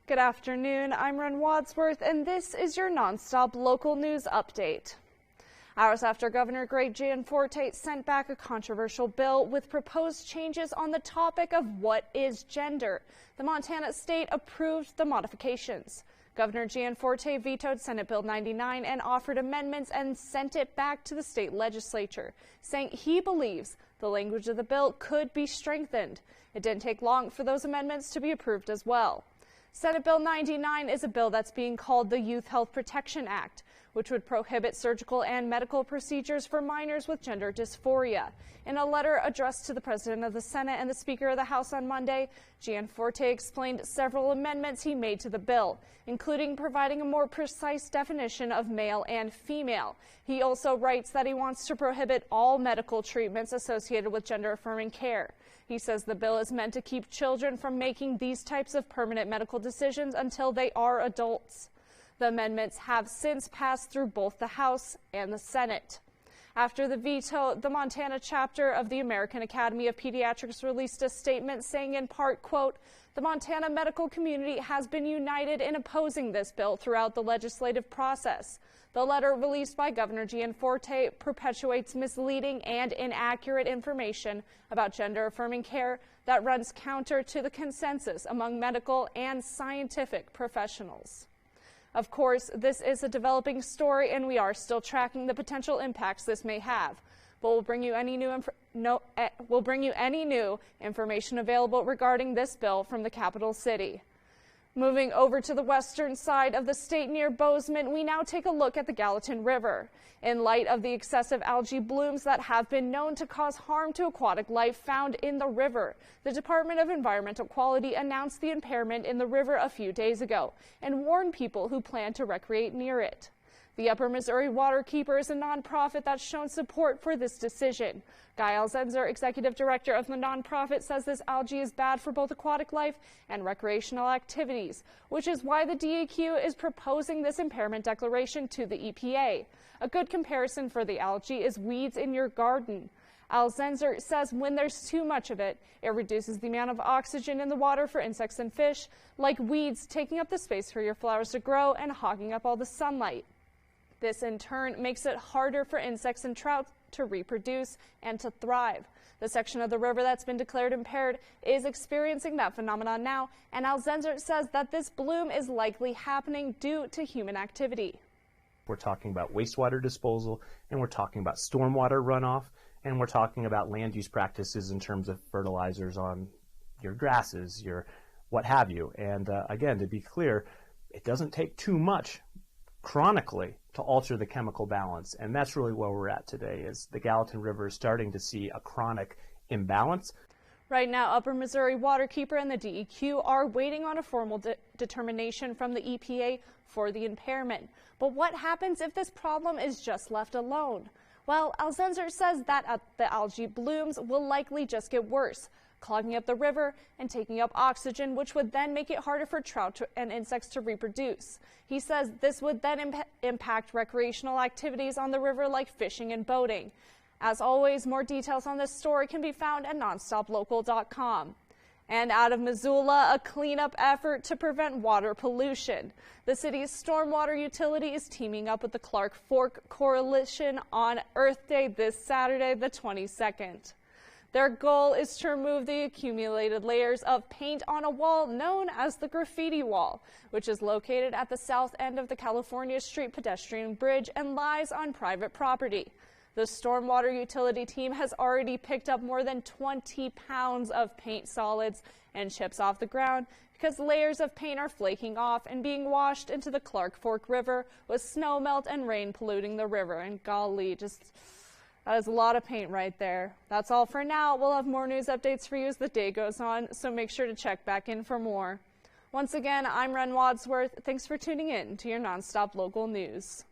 Good afternoon, I'm Ren Wadsworth, and this is your nonstop local news update. Hours after Governor Greg Gianforte sent back a controversial bill with proposed changes on the topic of what is gender, the Montana state approved the modifications. Governor Gianforte vetoed Senate Bill 99 and offered amendments and sent it back to the state legislature, saying he believes the language of the bill could be strengthened. It didn't take long for those amendments to be approved as well. Senate Bill 99 is a bill that's being called the Youth Health Protection Act, which would prohibit surgical and medical procedures for minors with gender dysphoria. In a letter addressed to the President of the Senate and the Speaker of the House on Monday, Gianforte explained several amendments he made to the bill, including providing a more precise definition of male and female. He also writes that he wants to prohibit all medical treatments associated with gender-affirming care. He says the bill is meant to keep children from making these types of permanent medical decisions until they are adults. The amendments have since passed through both the House and the Senate. After the veto, the Montana chapter of the American Academy of Pediatrics released a statement saying in part, quote, "The Montana medical community has been united in opposing this bill throughout the legislative process." The letter released by Governor Gianforte perpetuates misleading and inaccurate information about gender-affirming care that runs counter to the consensus among medical and scientific professionals. Of course, this is a developing story, and we are still tracking the potential impacts this may have. But we'll bring you any new information available regarding this bill from the capital city. Moving over to the western side of the state near Bozeman, we now take a look at the Gallatin River. In light of the excessive algae blooms that have been known to cause harm to aquatic life found in the river, the Department of Environmental Quality announced the impairment in the river a few days ago and warned people who plan to recreate near it. The Upper Missouri Waterkeeper is a nonprofit that's shown support for this decision. Guy Alzenzer, executive director of the nonprofit, says this algae is bad for both aquatic life and recreational activities, which is why the DEQ is proposing this impairment declaration to the EPA. A good comparison for the algae is weeds in your garden. Alzenzer says when there's too much of it, it reduces the amount of oxygen in the water for insects and fish, like weeds taking up the space for your flowers to grow and hogging up all the sunlight. This, in turn, makes it harder for insects and trout to reproduce and to thrive. The section of the river that's been declared impaired is experiencing that phenomenon now, and Alzenzer says that this bloom is likely happening due to human activity. We're talking about wastewater disposal, and we're talking about stormwater runoff, and we're talking about land use practices in terms of fertilizers on your grasses, your what have you. And again, to be clear, it doesn't take too much chronically to alter the chemical balance, and that's really where we're at today. Is the Gallatin River is starting to see a chronic imbalance. Right now, Upper Missouri Waterkeeper and the DEQ are waiting on a formal determination from the EPA for the impairment. But what happens if this problem is just left alone? Well, Alzenzer says that the algae blooms will likely just get worse, clogging up the river and taking up oxygen, which would then make it harder for trout and insects to reproduce. He says this would then impact recreational activities on the river like fishing and boating. As always, more details on this story can be found at nonstoplocal.com. And out of Missoula, a cleanup effort to prevent water pollution. The city's stormwater utility is teaming up with the Clark Fork Coalition on Earth Day this Saturday, the 22nd. Their goal is to remove the accumulated layers of paint on a wall known as the graffiti wall, which is located at the south end of the California Street pedestrian bridge and lies on private property. The stormwater utility team has already picked up more than 20 pounds of paint solids and chips off the ground because layers of paint are flaking off and being washed into the Clark Fork River with snow melt and rain polluting the river. And golly, that is a lot of paint right there. That's all for now. We'll have more news updates for you as the day goes on, so make sure to check back in for more. Once again, I'm Ren Wadsworth. Thanks for tuning in to your nonstop local news.